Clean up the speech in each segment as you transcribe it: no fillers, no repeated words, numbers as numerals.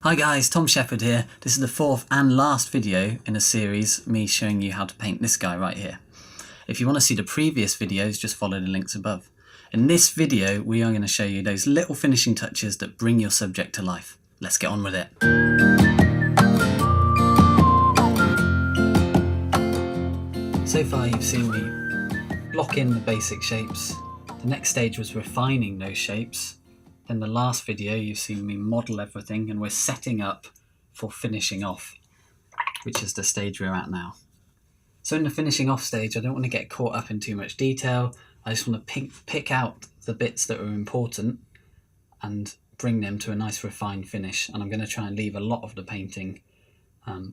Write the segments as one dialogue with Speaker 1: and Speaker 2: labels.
Speaker 1: Hi guys, Tom Shepherd here. This is the fourth and last video in a series, me showing you how to paint this guy right here. If you want to see the previous videos, just follow the links above. In this video, we are going to show you those little finishing touches that bring your subject to life. Let's get on with it. So far you've seen me block in the basic shapes. The next stage was refining those shapes. In the last video you've seen me model everything and we're setting up for finishing off, which is the stage we're at now. So in the finishing off stage I don't want to get caught up in too much detail. I just want to pick out the bits that are important and bring them to a nice refined finish, and I'm going to try and leave a lot of the painting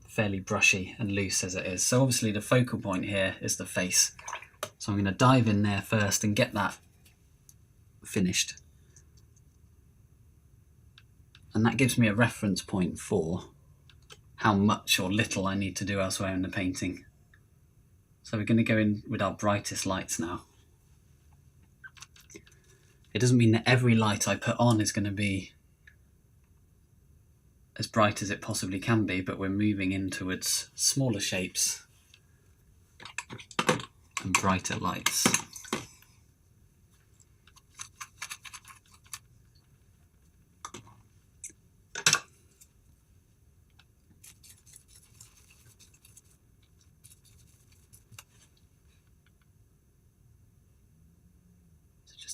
Speaker 1: fairly brushy and loose as it is. So obviously the focal point here is the face, so I'm going to dive in there first and get that finished. And that gives me a reference point for how much or little I need to do elsewhere in the painting. So we're going to go in with our brightest lights now. It doesn't mean that every light I put on is going to be as bright as it possibly can be, but we're moving in towards smaller shapes and brighter lights.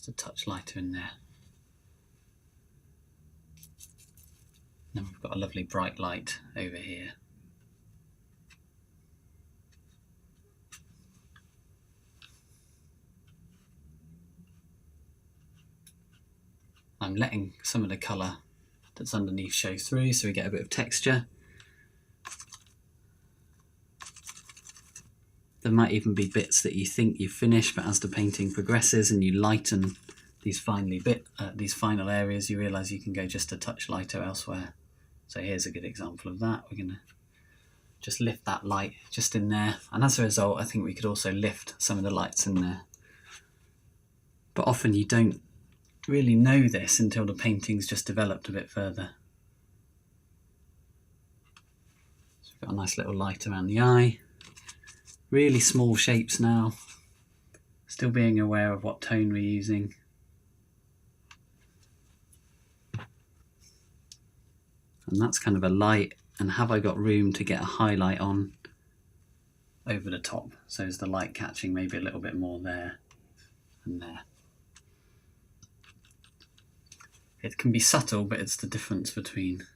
Speaker 1: A touch lighter in there. Then we've got a lovely bright light over here. I'm letting some of the colour that's underneath show through so we get a bit of texture. There might even be bits that you think you've finished, but as the painting progresses and you lighten these final areas, you realise you can go just a touch lighter elsewhere. So here's a good example of that. We're going to just lift that light just in there, and as a result I think we could also lift some of the lights in there. But often you don't really know this until the painting's just developed a bit further. So we've got a nice little light around the eye. Really small shapes now, still being aware of what tone we're using. And that's kind of a light, and have I got room to get a highlight on over the top, so is the light catching maybe a little bit more there and there. It can be subtle, but it's the difference between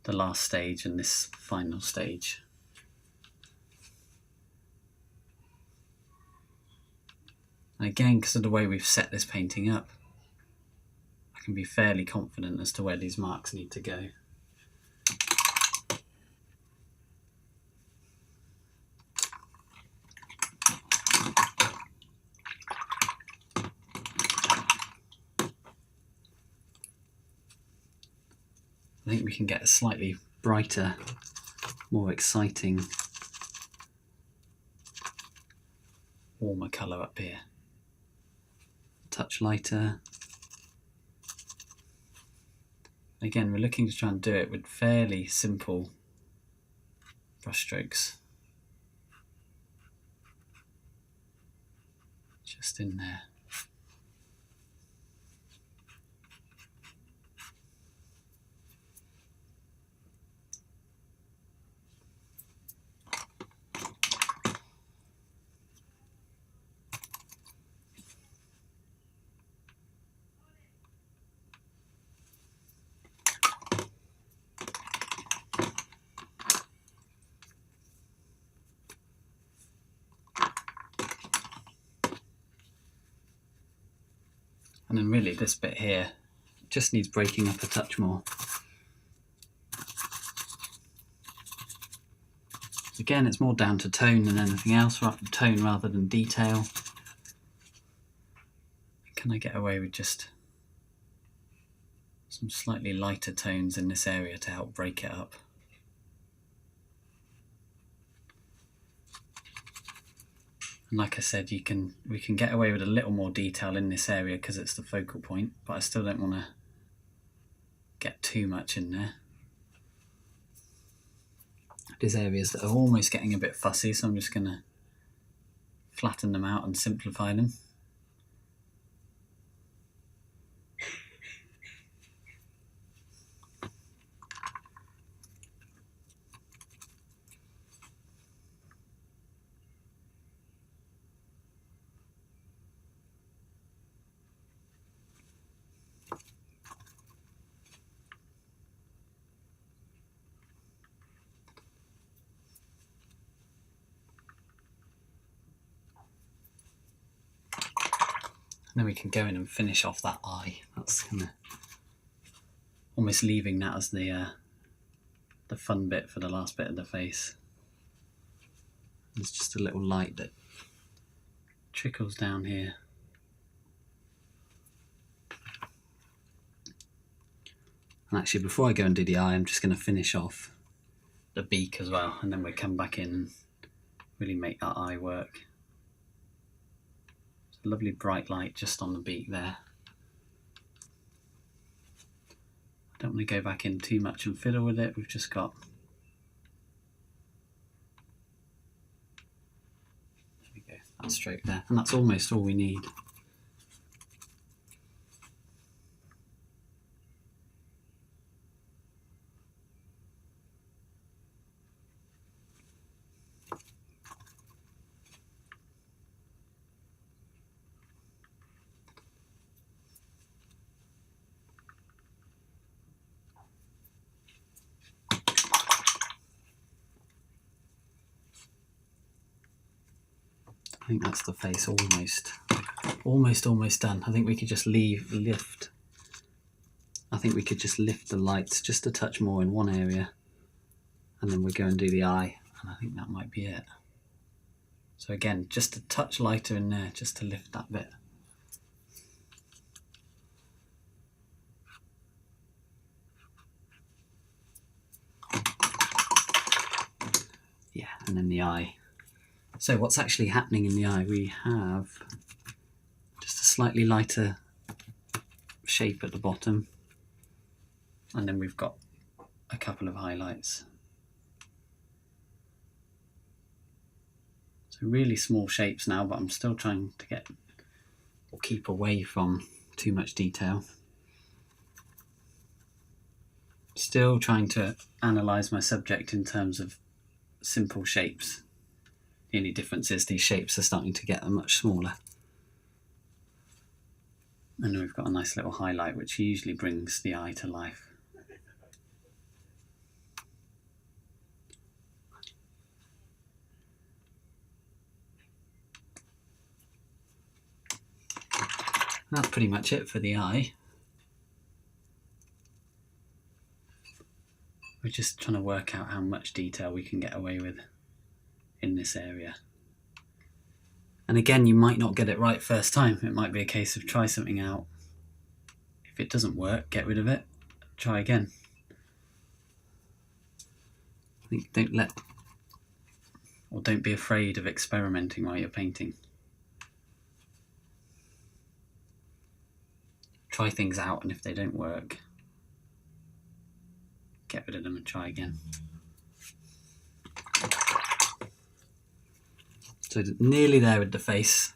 Speaker 1: the last stage and this final stage. And again, because of the way we've set this painting up, I can be fairly confident as to where these marks need to go. I think we can get a slightly brighter, more exciting, warmer colour up here. Touch lighter. Again, we're looking to try and do it with fairly simple brush strokes. Just in there. And then really this bit here just needs breaking up a touch more. Again, it's more down to tone than anything else, tone rather than detail. Can I get away with just some slightly lighter tones in this area to help break it up? And like I said, we can get away with a little more detail in this area because it's the focal point, but I still don't want to get too much in there. There's areas that are almost getting a bit fussy, so I'm just going to flatten them out and simplify them. Then we can go in and finish off that eye. That's kind of almost leaving that as the fun bit for the last bit of the face. There's just a little light that trickles down here. And actually, before I go and do the eye, I'm just going to finish off the beak as well, and then we'll come back in and really make that eye work. Lovely bright light just on the beak there. I don't want to go back in too much and fiddle with it. We've just got, there we go, that stroke there, and that's almost all we need. I think that's the face almost done. I think we could just lift. I think we could just lift the lights just a touch more in one area, and then we'll go and do the eye, and I think that might be it. So again, just a touch lighter in there, just to lift that bit. Yeah, and then the eye. So what's actually happening in the eye, we have just a slightly lighter shape at the bottom, and then we've got a couple of highlights. So really small shapes now, but I'm still trying to get or keep away from too much detail. Still trying to analyse my subject in terms of simple shapes. The only difference is these shapes are starting to get much smaller. And then we've got a nice little highlight which usually brings the eye to life. That's pretty much it for the eye. We're just trying to work out how much detail we can get away with in this area. And again, you might not get it right first time. It might be a case of try something out. If it doesn't work, get rid of it, try again. I think don't be afraid of experimenting while you're painting. Try things out, and if they don't work, get rid of them and try again. So nearly there with the face.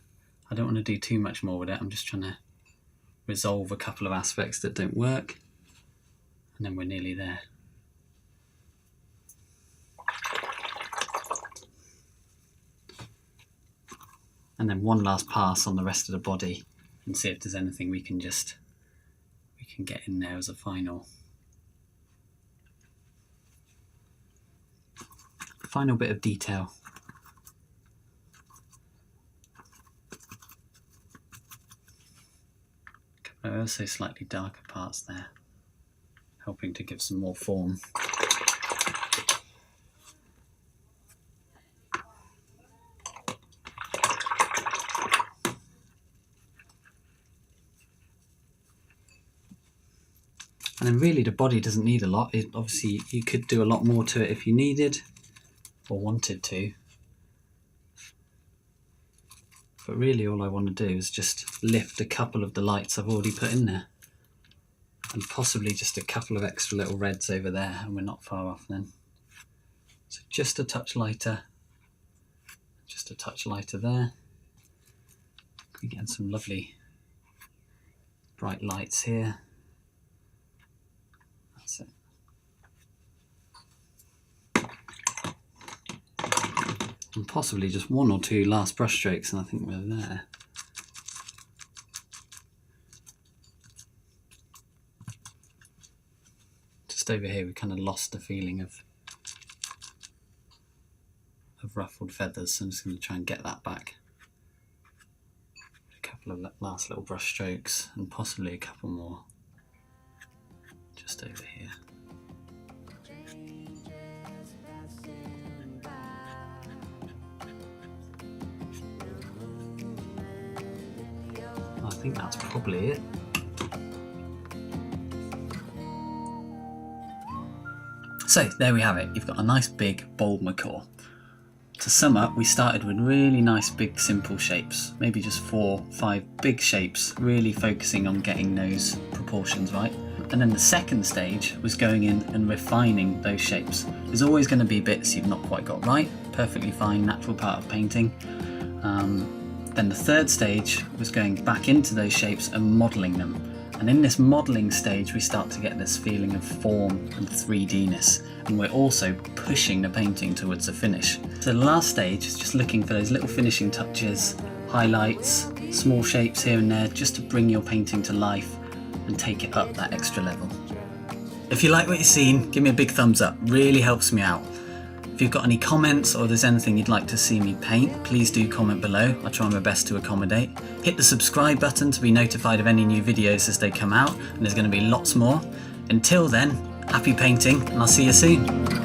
Speaker 1: I don't want to do too much more with it. I'm just trying to resolve a couple of aspects that don't work, and then we're nearly there. And then one last pass on the rest of the body and see if there's anything we can get in there as a final bit of detail. Also slightly darker parts there, helping to give some more form. And then really the body doesn't need a lot. Obviously you could do a lot more to it if you needed or wanted to. But really all I want to do is just lift a couple of the lights I've already put in there. And possibly just a couple of extra little reds over there, and we're not far off then. So just a touch lighter, just a touch lighter there. We're getting some lovely bright lights here. That's it. And possibly just one or two last brush strokes, and I think we're there. Just over here we kind of lost the feeling of ruffled feathers, so I'm just going to try and get that back. A couple of last little brush strokes and possibly a couple more just over here. I think that's probably it. So there we have it, you've got a nice big bold macaw. To sum up, we started with really nice big simple shapes, maybe just 4 or 5 big shapes, really focusing on getting those proportions right. And then the second stage was going in and refining those shapes. There's always going to be bits you've not quite got right, perfectly fine, natural part of painting. Then the third stage was going back into those shapes and modelling them. And in this modelling stage, we start to get this feeling of form and 3D-ness. And we're also pushing the painting towards a finish. So the last stage is just looking for those little finishing touches, highlights, small shapes here and there, just to bring your painting to life and take it up that extra level. If you like what you've seen, give me a big thumbs up, really helps me out. If you've got any comments or there's anything you'd like to see me paint, please do comment below. I'll try my best to accommodate. Hit the subscribe button to be notified of any new videos as they come out, and there's going to be lots more. Until then, happy painting, and I'll see you soon.